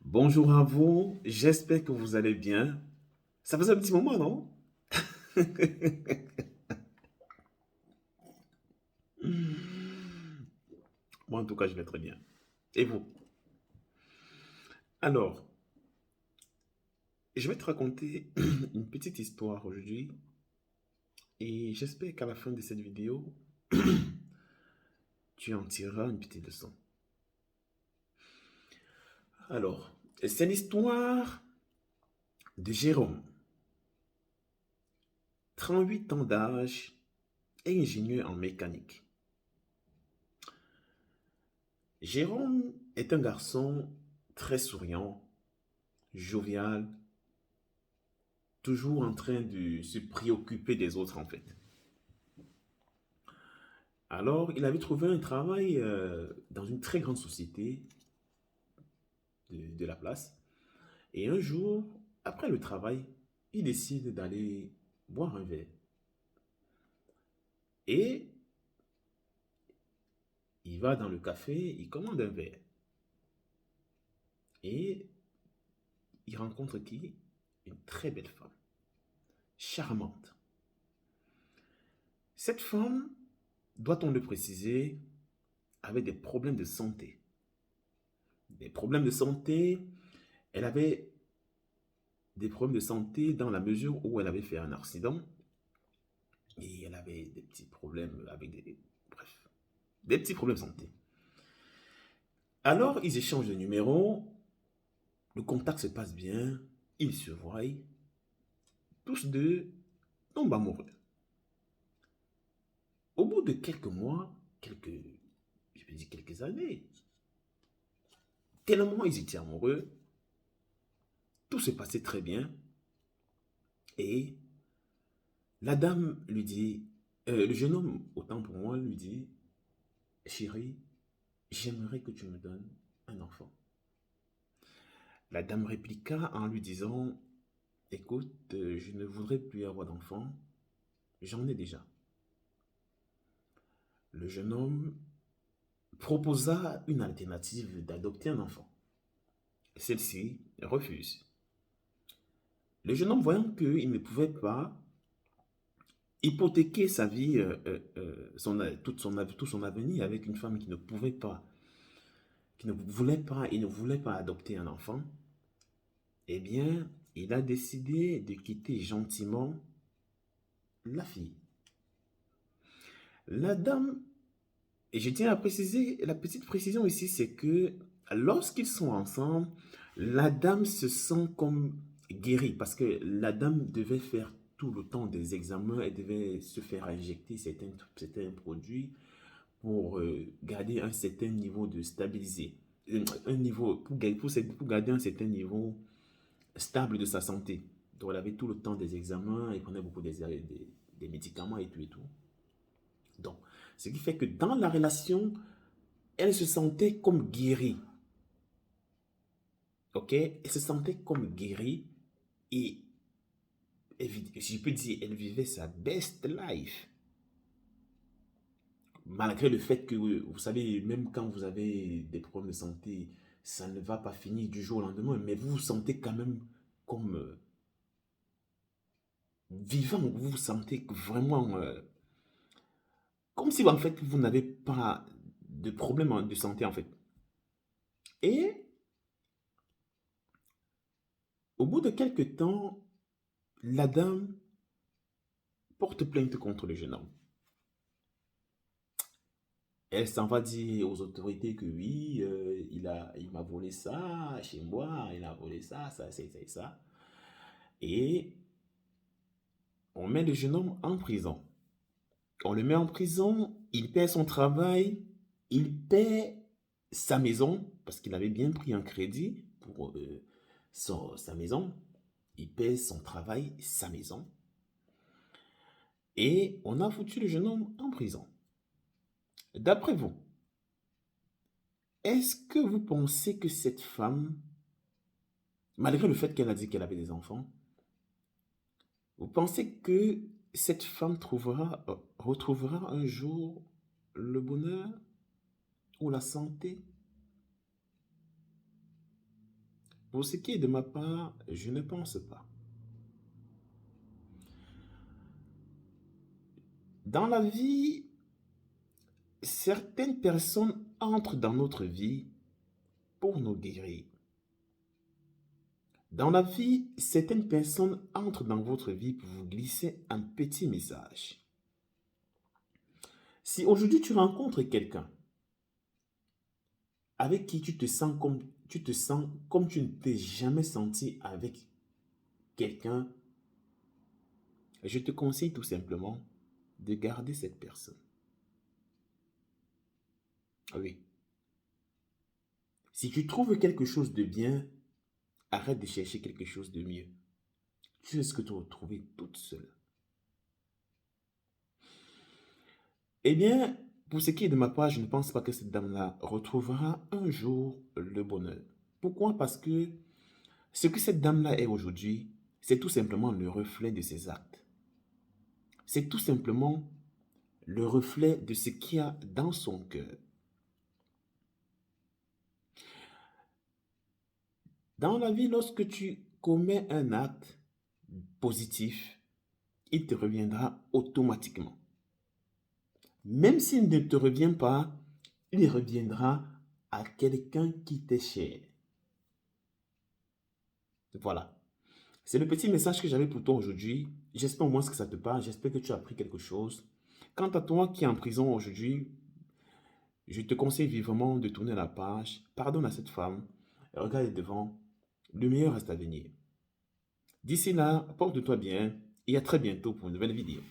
Bonjour à vous, j'espère que vous allez bien. Ça faisait un petit moment, non? Moi, en tout cas, je vais très bien. Et vous? Alors, je vais te raconter une petite histoire aujourd'hui et j'espère qu'à la fin de cette vidéo, tu en tireras une petite leçon. Alors, c'est l'histoire de Jérôme, 38 ans d'âge et ingénieur en mécanique. Jérôme est un garçon très souriant, jovial, toujours en train de se préoccuper des autres en fait. Alors, il avait trouvé un travail dans une très grande société de la place. Et un jour, après le travail, il décide d'aller boire un verre. Et il va dans le café, il commande un verre. Et il rencontre qui? Une très belle femme, charmante. Cette femme, doit-on le préciser, avait des problèmes de santé. Des problèmes de santé, elle avait des problèmes de santé dans la mesure où elle avait fait un accident et elle avait des petits problèmes avec bref, des petits problèmes de santé. Alors, ils échangent de numéros, le contact se passe bien, ils se voient, tous deux tombent amoureux. Au bout de quelques mois, je peux dire quelques années, tellement ils étaient amoureux, tout se passait très bien et la dame lui dit, le jeune homme, autant pour moi, lui dit, chérie, j'aimerais que tu me donnes un enfant. La dame répliqua en lui disant, écoute, je ne voudrais plus avoir d'enfant, j'en ai déjà. Le jeune homme proposa une alternative d'adopter un enfant. Celle-ci refuse. Le jeune homme, voyant qu'il ne pouvait pas hypothéquer sa vie, tout son avenir avec une femme qui ne pouvait pas, qui ne voulait pas, il ne voulait pas adopter un enfant, eh bien, il a décidé de quitter gentiment la fille. La dame, et je tiens à préciser, la petite précision ici, c'est que lorsqu'ils sont ensemble, la dame se sent comme guérie parce que la dame devait faire tout le temps des examens, elle devait se faire injecter certains produits pour garder un certain niveau de stabilisé, un niveau, pour garder un certain niveau stable de sa santé. Donc elle avait tout le temps des examens, elle prenait beaucoup des médicaments et tout et tout. Donc, ce qui fait que dans la relation, elle se sentait comme guérie. Ok? Elle se sentait comme guérie et je peux dire, elle vivait sa best life. Malgré le fait que, vous savez, même quand vous avez des problèmes de santé, ça ne va pas finir du jour au lendemain, mais vous vous sentez quand même comme vivant, vous vous sentez vraiment comme si en fait vous n'avez pas de problème de santé en fait. Et au bout de quelques temps, la dame porte plainte contre le jeune homme. Elle s'en va dire aux autorités que oui, il m'a volé ça chez moi, il a volé ça. Et on met le jeune homme en prison. On le met en prison, il perd son travail, il perd sa maison, parce qu'il avait bien pris un crédit pour sa maison. Il perd son travail, sa maison. Et on a foutu le jeune homme en prison. D'après vous, est-ce que vous pensez que cette femme, malgré le fait qu'elle a dit qu'elle avait des enfants, vous pensez que cette femme retrouvera un jour le bonheur ou la santé? Pour ce qui est de ma part, je ne pense pas. Dans la vie, certaines personnes entrent dans notre vie pour nous guérir. Dans la vie, certaines personnes entrent dans votre vie pour vous glisser un petit message. Si aujourd'hui tu rencontres quelqu'un avec qui tu te sens comme tu ne t'es jamais senti avec quelqu'un, je te conseille tout simplement de garder cette personne. Oui. Si tu trouves quelque chose de bien, arrête de chercher quelque chose de mieux. Tu sais ce que tu vas trouver toute seule. Eh bien, pour ce qui est de ma part, je ne pense pas que cette dame-là retrouvera un jour le bonheur. Pourquoi? Parce que ce que cette dame-là est aujourd'hui, c'est tout simplement le reflet de ses actes. C'est tout simplement le reflet de ce qu'il y a dans son cœur. Dans la vie, lorsque tu commets un acte positif, il te reviendra automatiquement. Même s'il ne te revient pas, il reviendra à quelqu'un qui t'est cher. Voilà. C'est le petit message que j'avais pour toi aujourd'hui. J'espère au moins que ça te parle. J'espère que tu as appris quelque chose. Quant à toi qui es en prison aujourd'hui, je te conseille vivement de tourner la page. Pardonne à cette femme. Regarde devant. Le meilleur reste à venir. D'ici là, porte-toi bien et à très bientôt pour une nouvelle vidéo.